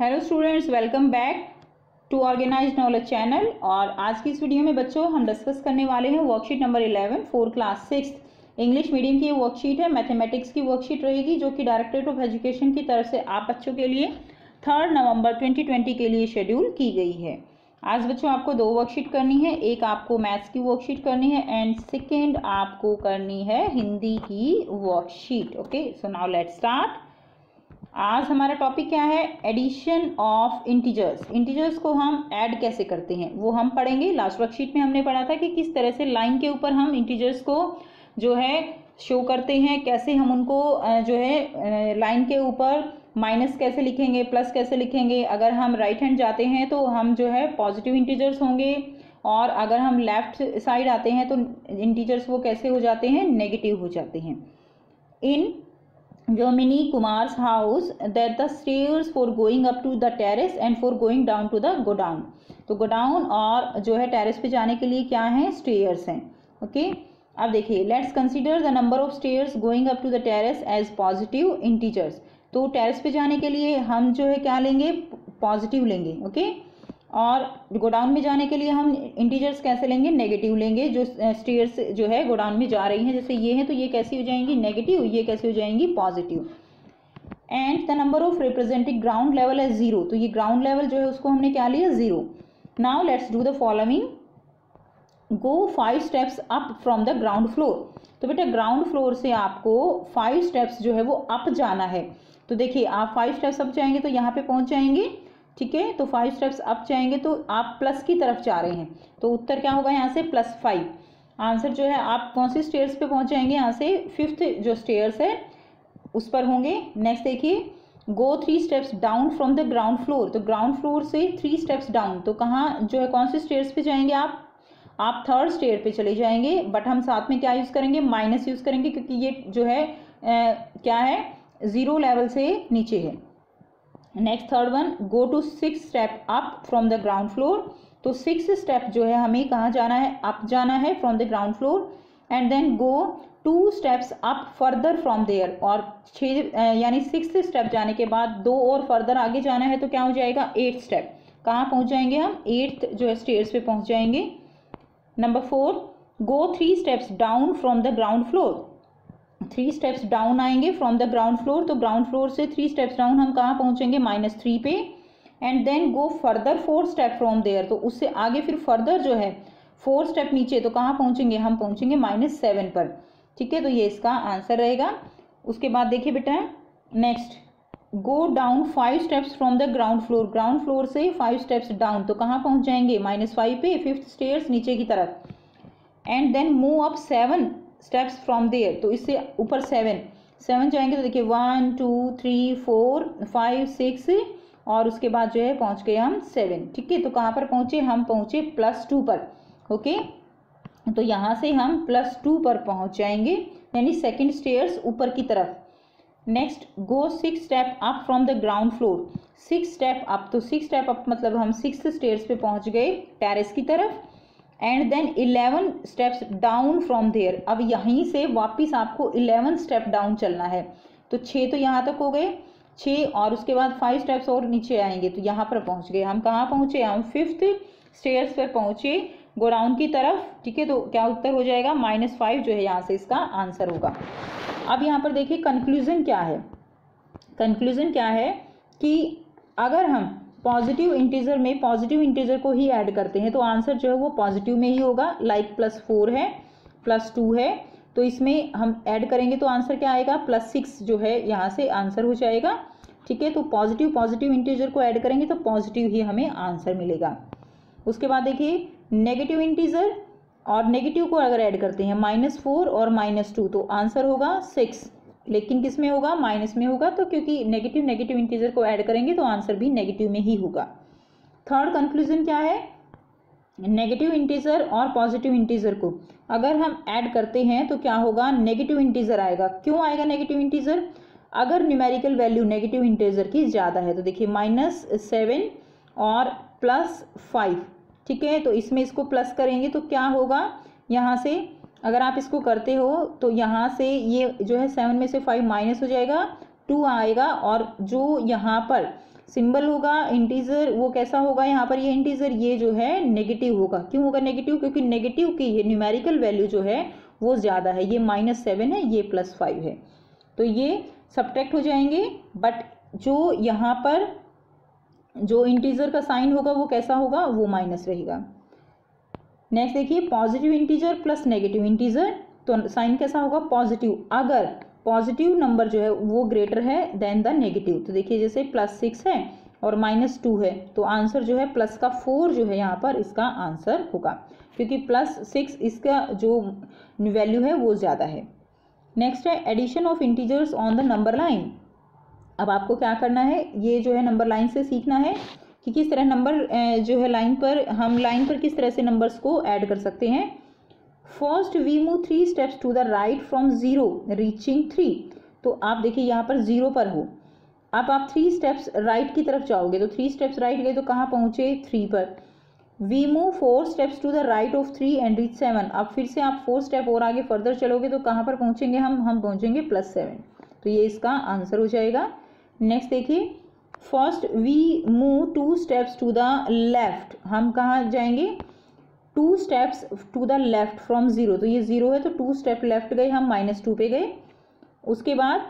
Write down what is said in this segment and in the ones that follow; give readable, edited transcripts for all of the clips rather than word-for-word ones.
Hello students, welcome back to organised knowledge channel. और आज की इस वीडियो में बच्चों हम डिस्कस करने वाले हैं worksheet number 11 for class 6 English medium की वर्कशीट है। मैथमेटिक्स की वर्कशीट रहेगी जो कि डायरेक्टरेट ऑफ एजुकेशन की तरफ से आप बच्चों के लिए 3 नवंबर 2020 के लिए शेड्यूल की गई है। आज बच्चों आपको 2 वर्कशीट करनी है, एक आपको मैथ्स की वर्कशीट करनी है एंड सेकेंड आपको करनी है हिंदी की worksheet. Okay, so now let's start. आज हमारा टॉपिक क्या है? Addition of integers. इंटीजर्स को हम ऐड कैसे करते हैं वो हम पढ़ेंगे। लास्ट वर्कशीट में हमने पढ़ा था कि किस तरह से लाइन के ऊपर हम इंटीजर्स को जो है शो करते हैं, कैसे हम उनको जो है लाइन के ऊपर माइनस कैसे लिखेंगे, प्लस कैसे लिखेंगे। अगर हम राइट हैंड जाते हैं तो हम जो है पॉजिटिव इंटीजर्स होंगे, और अगर हम लेफ्ट साइड आते हैं तो इंटीजर्स वो कैसे हो जाते हैं? नेगेटिव हो जाते हैं। इन Jomini Kumar's house that the stairs for going up to the terrace and for going down to the go down। तो go down और जो है टेरेस पे जाने के लिए क्या है? स्टेयर्स हैं। ओके, अब देखिए, let's consider the number of stairs going up to the terrace as positive integers. तो टेरेस पे जाने के लिए हम जो है क्या लेंगे? पॉजिटिव लेंगे। ओके, और गोडाउन में जाने के लिए हम इंटीजर्स कैसे लेंगे? नेगेटिव लेंगे। जो स्टेयर्स जो है गोडाउन में जा रही हैं, जैसे ये हैं, तो ये कैसी हो जाएंगी? नेगेटिव। ये कैसी हो जाएंगी? Positive. And the number of representing ground level as 0। तो ये ग्राउंड लेवल जो है उसको हमने क्या लिया? 0। Now let's do the following. Go 5 steps up from the ground floor. तो बेटा ग्राउंड फ्लोर से आपको 5 स्टेप्स जो है वो अप जाना है। तो देखिए, आप 5 स्टेप्स अप जाएंगे तो यहाँ पे पहुंच जाएंगे। ठीक है, तो 5 स्टेप्स अप जाएंगे तो आप प्लस की तरफ जा रहे हैं, तो उत्तर क्या होगा यहाँ से? +5। आंसर जो है आप कौन सी स्टेयर्स पे पहुंच जाएंगे? यहाँ से 5th जो स्टेयर्स है उस पर होंगे। नेक्स्ट देखिए, गो 3 steps down from the ground floor. तो ग्राउंड फ्लोर से 3 स्टेप्स डाउन, तो कहाँ जो है कौन सी स्टेयर्स पे जाएंगे आप 3rd स्टेयर पे चले जाएंगे। बट हम साथ में क्या यूज़ करेंगे? माइनस यूज़ करेंगे, क्योंकि ये जो है क्या है? 0 लेवल से नीचे है। Next third one, go to 6 step up from the ground floor. तो 6 स्टेप जो है हमें कहाँ जाना है? अप जाना है from the ground floor. And then go 2 steps up further from there. और 6 यानी 6th स्टेप जाने के बाद 2 और फर्दर आगे जाना है, तो क्या हो जाएगा? 8th step. कहाँ पहुँच जाएंगे हम? 8th जो है स्टेयर्स पे पहुँच जाएंगे। Number 4, go 3 steps down from the ground floor. 3 steps down आएंगे फ्रॉम द ग्राउंड फ्लोर, तो ग्राउंड फ्लोर से 3 स्टेप्स डाउन हम कहाँ पहुँचेंगे? -3 पे। And then go further 4 step from there. तो उससे आगे फिर फर्दर जो है 4 स्टेप नीचे, तो कहाँ पहुँचेंगे? हम पहुँचेंगे -7 पर। ठीक है, तो ये इसका आंसर रहेगा। उसके बाद देखिए बेटा, next go down 5 steps from the ground floor. Ground floor से 5 स्टेप्स डाउन, तो कहाँ पहुँच जाएंगे? -5 पे, 5th स्टेयर्स नीचे की तरफ। And then move up 7 steps from there. तो इससे ऊपर 7 जाएंगे, तो देखिए 1 2 3 4 5 6, और उसके बाद जो है पहुंच गए हम 7। ठीक है, तो कहाँ पर पहुंचे? हम पहुंचे +2 पर। ओके, तो यहाँ से हम +2 पर पहुंच जाएंगे, यानी 2nd स्टेयर्स ऊपर की तरफ। Next go 6 step up from the ground floor. 6 step up, तो 6 स्टेप अप मतलब हम 6th स्टेयर्स पे पहुंच गए टेरेस की तरफ। And then 11 steps down from there. अब यहीं से वापस आपको 11 स्टेप डाउन चलना है। तो 6 तो यहाँ तक हो गए, 6, और उसके बाद 5 स्टेप्स और नीचे आएंगे, तो यहाँ पर पहुँच गए। हम कहाँ पहुँचे? हम 5th स्टेयर्स पर पहुँचे गोडाउन की तरफ। ठीक है, तो क्या उत्तर हो जाएगा? -5 जो है यहाँ से इसका आंसर होगा। अब यहाँ पर देखिए कंक्लूजन क्या है। कंक्लूजन क्या है कि अगर हम पॉजिटिव इंटीजर में पॉजिटिव इंटीजर को ही ऐड करते हैं तो आंसर जो है वो पॉजिटिव में ही होगा। लाइक +4 है, +2 है, तो इसमें हम ऐड करेंगे तो आंसर क्या आएगा? +6 जो है यहाँ से आंसर हो जाएगा। ठीक है, तो पॉजिटिव इंटीजर को ऐड करेंगे तो पॉजिटिव ही हमें आंसर मिलेगा। उसके बाद देखिए नेगेटिव इंटीजर और नेगेटिव को अगर ऐड करते हैं -4 और -2, तो आंसर होगा 6। लेकिन किस में होगा? माइनस में होगा, तो क्योंकि नेगेटिव इंटीजर को ऐड करेंगे तो आंसर भी नेगेटिव में ही होगा। थर्ड कंक्लूजन क्या है? नेगेटिव इंटीजर और पॉजिटिव इंटीजर को अगर हम ऐड करते हैं तो क्या होगा? नेगेटिव इंटीजर आएगा। क्यों आएगा नेगेटिव इंटीजर? अगर न्यूमेरिकल वैल्यू नेगेटिव इंटीजर की ज़्यादा है, तो देखिए -7 और +5। ठीक है, तो इसमें इसको प्लस करेंगे तो क्या होगा? यहाँ से अगर आप इसको करते हो तो यहाँ से ये जो है 7 में से 5 माइनस हो जाएगा, 2 आएगा, और जो यहाँ पर सिंबल होगा इंटीजर वो कैसा होगा, यहाँ पर ये इंटीजर ये जो है नेगेटिव होगा। क्यों होगा नेगेटिव, क्योंकि नेगेटिव की ये न्यूमेरिकल वैल्यू जो है वो ज़्यादा है, ये -7 है, ये +5 है, तो ये सब्ट्रैक्ट हो जाएंगे। बट जो यहाँ पर जो इंटीजर का साइन होगा वो कैसा होगा, वो माइनस रहेगा। नेक्स्ट देखिए positive integer plus negative integer, तो साइन कैसा होगा, पॉजिटिव। अगर पॉजिटिव नंबर जो है वो ग्रेटर है देन द नेगेटिव, तो देखिए जैसे +6 है और -2 है, तो आंसर जो है प्लस का 4 जो है यहाँ पर इसका आंसर होगा, क्योंकि +6 इसका जो वैल्यू है वो ज़्यादा है। नेक्स्ट है addition of integers on the number line. अब आपको क्या करना है, ये जो है नंबर लाइन से सीखना है कि किस तरह नंबर जो है लाइन पर किस तरह से नंबर्स को ऐड कर सकते हैं। First we move 3 steps to the right from 0 reaching 3, तो आप देखिए यहाँ पर 0 पर हो, अब आप 3 स्टेप्स राइट की तरफ जाओगे, तो 3 स्टेप्स राइट गए तो कहाँ पहुँचे, 3 पर। We move 4 steps to the right of 3 and reach 7, अब फिर से आप 4 स्टेप और आगे फर्दर चलोगे तो कहाँ पर पहुँचेंगे हम पहुँचेंगे +7, तो ये इसका आंसर हो जाएगा। नेक्स्ट देखिए first we move 2 steps to the left, हम कहाँ जाएंगे, 2 steps to the left from 0, तो ये 0 है तो 2 स्टेप लेफ्ट गए, हम -2 पे गए। उसके बाद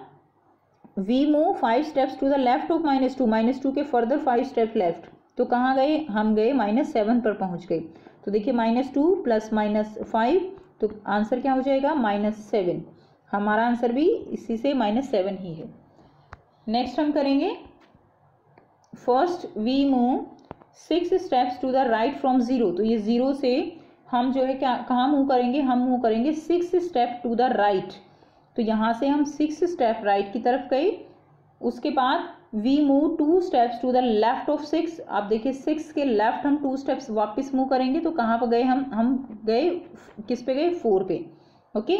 we move 5 steps to the left of -2 के फर्दर 5 स्टेप लेफ्ट, तो कहाँ गए, हम गए -7 पर पहुँच गए, तो देखिए -2 + -5, तो आंसर क्या हो जाएगा, -7। हमारा आंसर भी इसी से -7 ही है। नेक्स्ट हम करेंगे first we move 6 steps to the right from 0, तो ये 0 से हम जो है क्या कहाँ मूव करेंगे, हम मूव करेंगे 6 स्टेप टू द राइट, तो यहाँ से हम 6 स्टेप राइट की तरफ गए। उसके बाद we move 2 steps to the left of 6, आप देखिए 6 के लेफ्ट हम 2 स्टेप्स वापस मूव करेंगे, तो कहाँ पर गए हम गए किस पे गए, 4 पे। ओके,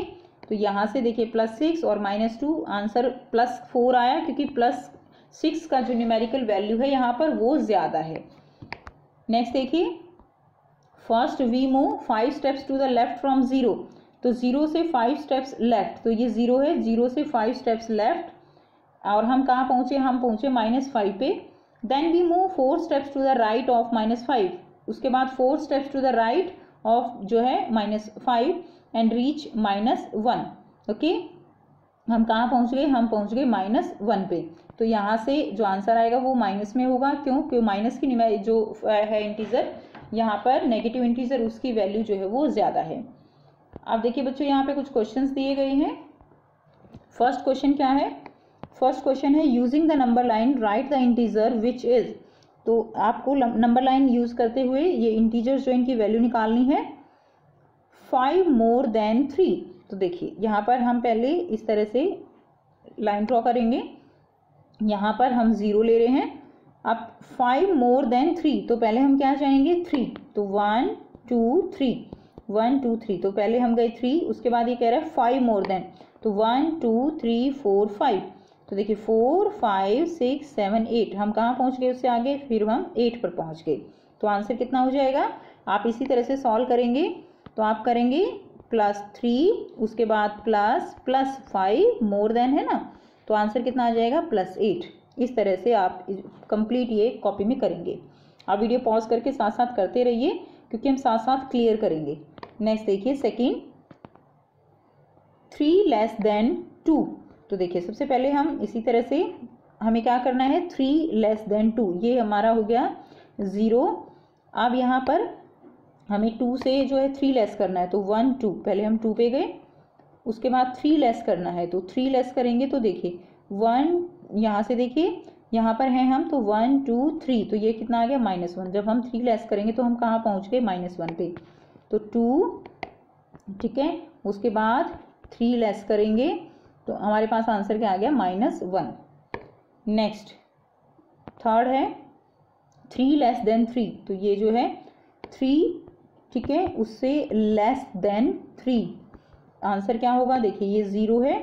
तो यहाँ से देखिए +6 और -2, आंसर +4 आया, क्योंकि +6 का जो न्यूमेरिकल वैल्यू है यहाँ पर वो ज़्यादा है। नेक्स्ट देखिए first we move 5 steps to the left from 0, तो 0 से 5 स्टेप्स लेफ्ट, तो ये 0 है, 0 से 5 स्टेप्स लेफ्ट और हम कहाँ पहुँचे, हम पहुँचे -5 पे। Then we move 4 steps to the right of -5, उसके बाद 4 steps to the right of जो है -5 एंड रीच -1। ओके, हम कहाँ पहुँच गए, हम पहुँच गए -1 पे, तो यहाँ से जो आंसर आएगा वो माइनस में होगा। क्यों, क्योंकि माइनस की जो है इंटीजर यहाँ पर नेगेटिव इंटीजर, उसकी वैल्यू जो है वो ज़्यादा है। अब देखिए बच्चों यहाँ पे कुछ क्वेश्चंस दिए गए हैं। फर्स्ट क्वेश्चन क्या है, फर्स्ट क्वेश्चन है using the number line right the integer which is, तो आपको नंबर लाइन यूज करते हुए ये इंटीजर्स जो इनकी वैल्यू निकालनी है। 5 मोर देन 3, तो देखिए यहाँ पर हम पहले इस तरह से लाइन ड्रॉ करेंगे, यहाँ पर हम 0 ले रहे हैं। अब 5 मोर देन 3, तो पहले हम क्या चाहेंगे, 3, तो 1 2 3, 1 2 3, तो पहले हम गए 3, उसके बाद ये कह रहा है 5 मोर देन, तो 1 2 3 4 5, तो देखिए 4 5 6 7 8, हम कहाँ पहुँच गए उससे आगे, फिर हम 8 पर पहुँच गए, तो आंसर कितना हो जाएगा। आप इसी तरह से सॉल्व करेंगे, तो आप करेंगे +3, उसके बाद +5 मोर देन है ना, तो आंसर कितना आ जाएगा +8। इस तरह से आप कंप्लीट ये कॉपी में करेंगे। आप वीडियो पॉज करके साथ साथ करते रहिए, क्योंकि हम साथ साथ क्लियर करेंगे। नेक्स्ट देखिए सेकंड, 3 लेस देन 2, तो देखिए सबसे पहले हम इसी तरह से हमें क्या करना है, 3 लेस देन 2, ये हमारा हो गया 0। अब यहाँ पर हमें 2 से जो है 3 लेस करना है, तो 1 2, पहले हम 2 पे गए, उसके बाद 3 लेस करना है, तो 3 लेस करेंगे, तो देखिए 1, यहाँ से देखिए यहाँ पर हैं हम, तो 1 2 3, तो ये कितना आ गया -1। जब हम 3 लेस करेंगे तो हम कहाँ पहुँच गए, -1 पे, तो 2, ठीक है। उसके बाद 3 लेस करेंगे तो हमारे पास आंसर क्या आ गया, -1। नेक्स्ट थर्ड है 3 लेस देन 3, तो ये जो है 3, ठीक है, उससे लेस देन 3, आंसर क्या होगा, देखिए ये 0 है,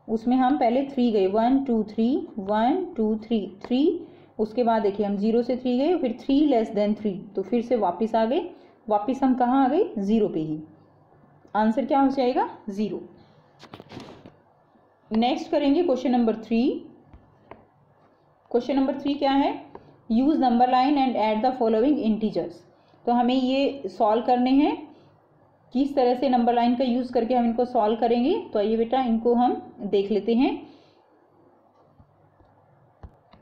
उसमें हम पहले 3 गए, 1 2 3 1 2 3 3, उसके बाद देखिए हम 0 से 3 गए, फिर 3 लेस देन 3, तो फिर से वापस आ गए, वापस हम कहाँ आ गए, 0 पे ही, आंसर क्या हो जाएगा, 0। नेक्स्ट करेंगे क्वेश्चन नंबर 3। क्वेश्चन नंबर 3 क्या है, use number line and add the following integers. तो हमें ये सॉल्व करने हैं, किस तरह से नंबर लाइन का यूज़ करके हम इनको सॉल्व करेंगे। तो आइए बेटा इनको हम देख लेते हैं।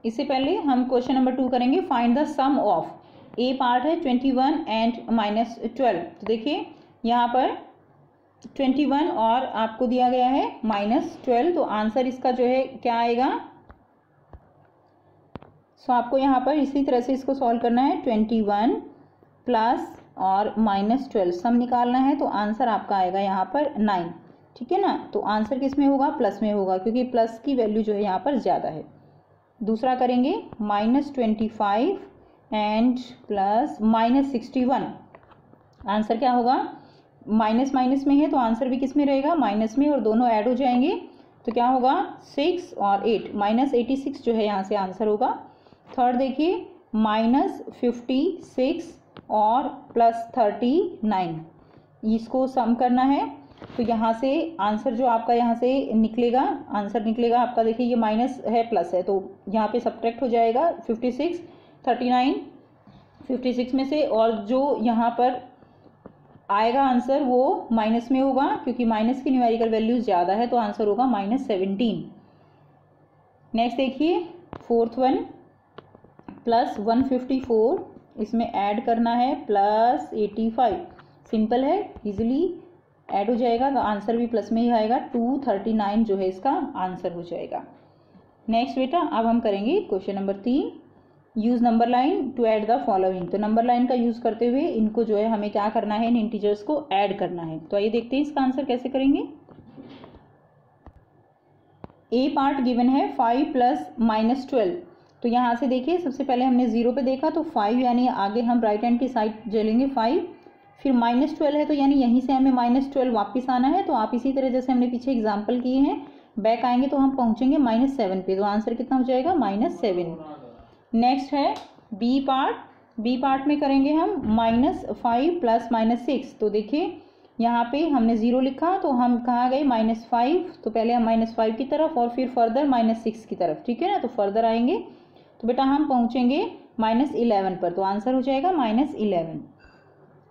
इससे पहले हम क्वेश्चन नंबर 2 करेंगे, find the sum of. A part है 21 एंड -12। तो देखिए यहाँ पर 21 और आपको दिया गया है -12, तो आंसर इसका जो है क्या आएगा। सो आपको यहाँ पर इसी तरह से इसको सॉल्व करना है, 21 प्लस और -12 सम निकालना है, तो आंसर आपका आएगा यहाँ पर 9। ठीक है ना। तो आंसर किस में होगा, प्लस में होगा, क्योंकि प्लस की वैल्यू जो है यहाँ पर ज़्यादा है। दूसरा करेंगे -25 एंड प्लस -61। आंसर क्या होगा, माइनस माइनस में है तो आंसर भी किस में रहेगा, माइनस में, और दोनों ऐड हो जाएंगे तो क्या होगा 6 और 8, -86 जो है यहाँ से आंसर होगा। थर्ड देखिए -56 और +39, इसको सम करना है। तो यहाँ से आंसर जो आपका यहाँ से निकलेगा, आंसर निकलेगा आपका, देखिए ये माइनस है प्लस है, तो यहाँ पे सब्ट्रैक्ट हो जाएगा 56, 39 56 में से, और जो यहाँ पर आएगा आंसर वो माइनस में होगा, क्योंकि माइनस की न्यूमेरिकल वैल्यू ज़्यादा है, तो आंसर होगा -17। नेक्स्ट देखिए फोर्थ वन, +154, इसमें ऐड करना है +85। सिंपल है, इजीली ऐड हो जाएगा, तो आंसर भी प्लस में ही आएगा, 239 जो है इसका आंसर हो जाएगा। नेक्स्ट बेटा अब हम करेंगे question number 3, use number line to add the following. तो नंबर लाइन का यूज़ करते हुए इनको जो है हमें क्या करना है, इन इंटीजर्स को ऐड करना है। तो आइए देखते हैं इसका आंसर कैसे करेंगे। ए पार्ट गिवन है 5 + -12। तो यहाँ से देखिए सबसे पहले हमने 0 पे देखा, तो 5 यानी आगे हम राइट हैंड की साइड चलेंगे 5, फिर -12 है तो यानी यहीं से हमें -12 वापस आना है। तो आप इसी तरह जैसे हमने पीछे एग्जाम्पल किए हैं, बैक आएंगे तो हम पहुँचेंगे -7 पे, तो आंसर कितना हो जाएगा, -7। नेक्स्ट है बी पार्ट। बी पार्ट में करेंगे हम -5 + -6। तो देखिए यहाँ पे हमने 0 लिखा, तो हम कहाँ गए, -5, तो पहले हम -5 की तरफ और फिर फर्दर -6 की तरफ। ठीक है ना, तो फर्दर आएंगे तो बेटा हम पहुँचेंगे -11 पर, तो आंसर हो जाएगा -11।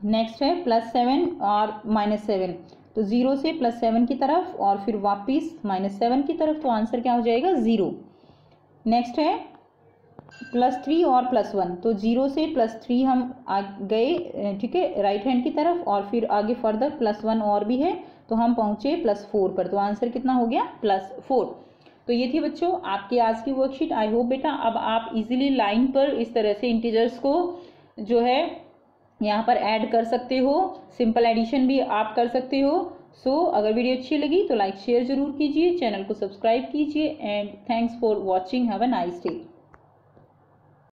नेक्स्ट है +7 और -7, तो 0 से +7 की तरफ और फिर वापस -7 की तरफ, तो आंसर क्या हो जाएगा, 0। नेक्स्ट है +3 और +1, तो 0 से +3 हम गए, ठीक है, राइट हैंड की तरफ, और फिर आगे फर्दर +1 और भी है, तो हम पहुँचे +4 पर, तो आंसर कितना हो गया, +4। तो ये थी बच्चों आपकी आज की वर्कशीट। आई होप बेटा अब आप इजीली लाइन पर इस तरह से इंटीजर्स को जो है यहाँ पर ऐड कर सकते हो, सिंपल एडिशन भी आप कर सकते हो। सो अगर वीडियो अच्छी लगी तो लाइक शेयर जरूर कीजिए, चैनल को सब्सक्राइब कीजिए, and thanks for watching, have a nice day.